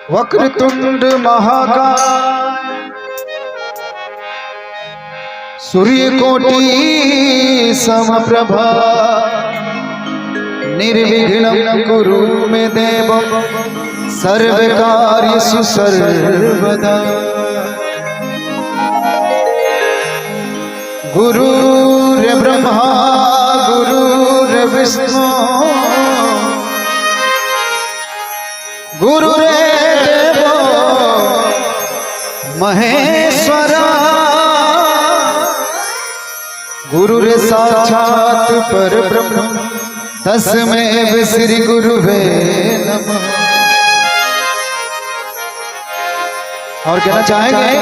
वक्रतुंड महाकाय सूर्यकोटि समप्रभा निर्विघ्नं कुरु मे देव सर्वकार्येषु सर्वदा। गुरुर्ब्रह्मा गुरुर्विष्णु गुरुरेव महेश्वरा गुरुरे साक्षात् परब्रह्म तस्मै श्री गुरुवे नमः। और कहना चाहेंगे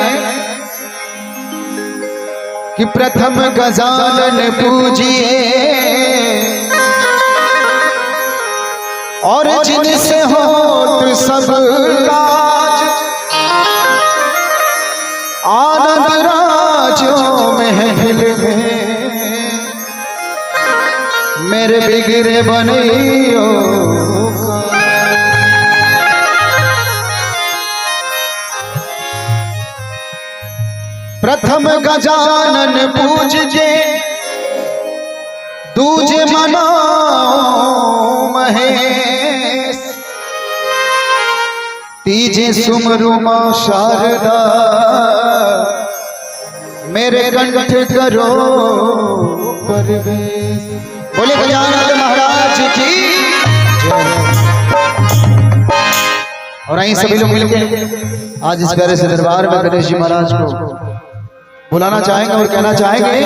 कि प्रथम गजानन पूजिए और जिनसे हो सब काज आनंद राजों महल में मेरे बिगड़े बनियो। प्रथम गजानन पूजजे दूजे मनो महेश तीजे सुमरु मां शारदा मेरे कंठ करो परवेश। बोले गजानन महाराज की जय। और आई सभी लोग मिलकर आज इस प्यारे से दरबार में गणेश जी महाराज को बुलाना चाहेंगे और कहना चाहेंगे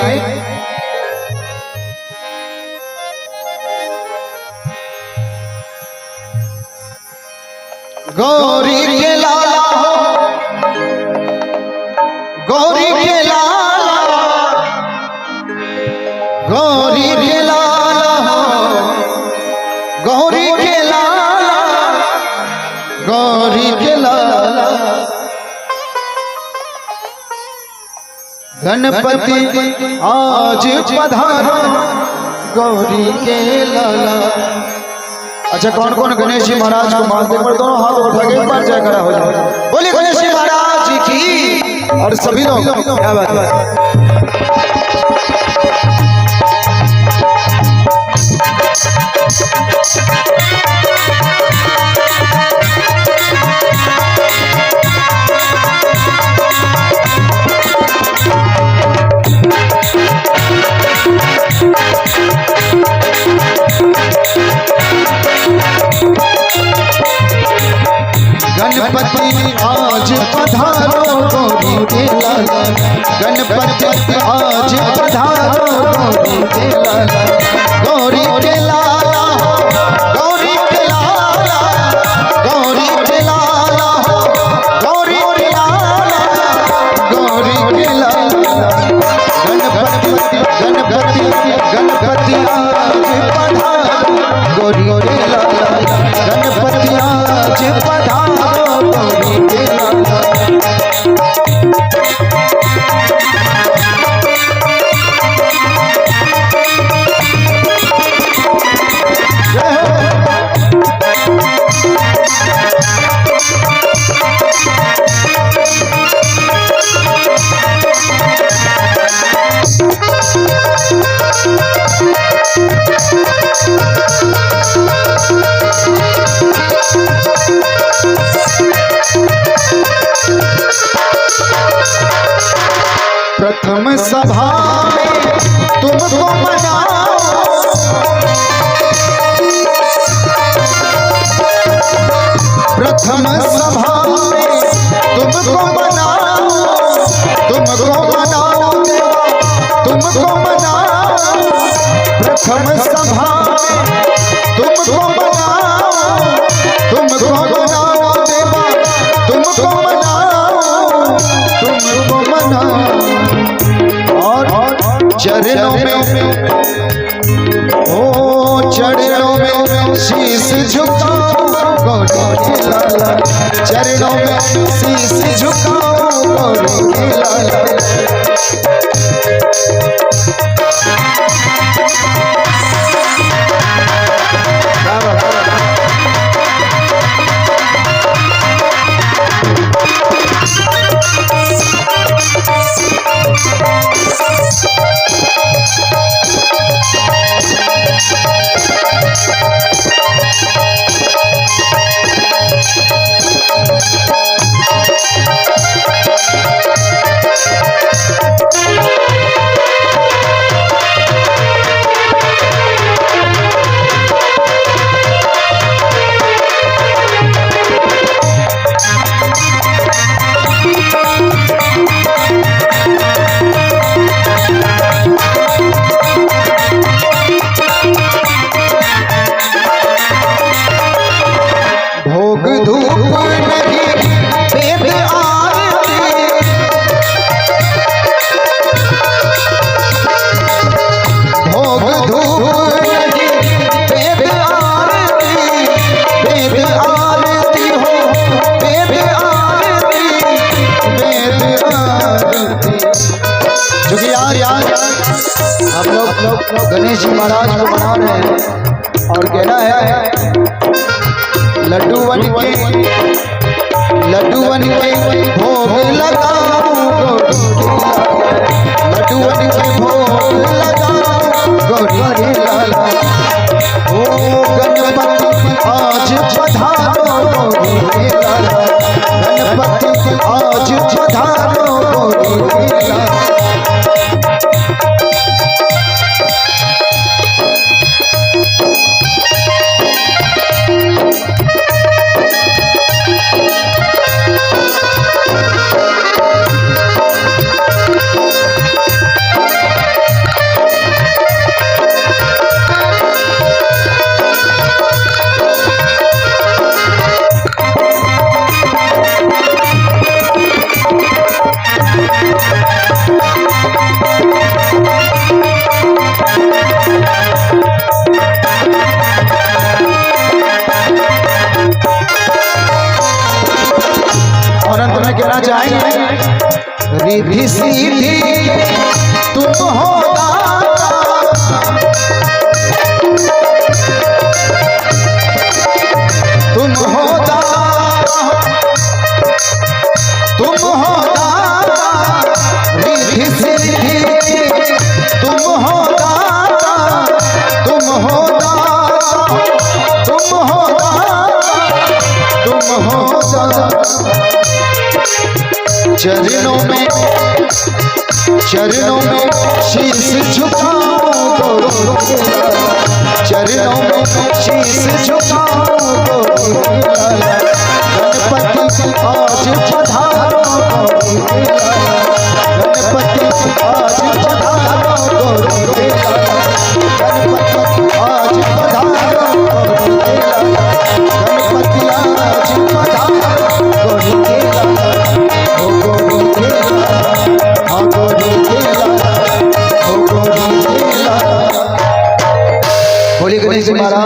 गौरी के लाला हो गौरी के लाला गौरी के लाला हो गौरी के लाला गौरी के लाला गणपति आज पधारो गौरी के लाला। अच्छा कौन कौन गणेश जी महाराज को मानते पर दोनों हाथ उठा के एक बार जय करा हो जाए। बोले गणेश जी महाराज की। और सभी लोग क्या बात है। गणपति आज पधारो गौरी के लाला गणपति आज पधारो गौरी के लाला गौरी के लाला गौरी के लाला गौरी के लाला गौरी के लाला गौरी के लाला गणपति गणपति गणपति आज पधारो गौरी के लाला गणपति आज पधारो गौरी के लाला। प्रथम सभा में तुमको मनाओ प्रथम सभा में तुमको मनाओ तुमको मनाओ तुमको मनाओ प्रथम सभा में तुमको मनाओ तुमको मनाओ देवा तुमको मनाओ तुमको मनाओ। चरणों में ओ चरणों में शीश झुकाओ गौरी के लाला चरणों में शीश झुकाओ गौरी के लाला। गणेश जी महाराज को मना रहे हैं और कहना है लड्डू बन के भोग लगाऊं गौरी के लड्डू बन के भोग लगाऊं गौरी के लाला। ओ गणपति आज पधारो गौरी के लाला, गणपति आज पधारो गौरी के लाला। कहना चाहेंगे रिद्धि सीधी तुम हो दाता, तुम हो दाता, तुम हो दाता, रिद्धि सीधी तुम हो दाता, तुम हो दाता, तुम हो दाता, तुम हो दाता। चरणों में शीश झुकाओ गौरी के लाला, चरणों में शीश झुकाओ गौरी के लाला। गणपति आज पधारो गौरी के लाला, गणपति आज पधारो गौरी के लाला, गणपति आज पधारो गौरी के लाला, गणपति आज पधारो गौरी के लाला। बोलिए गणेश जी महाराज।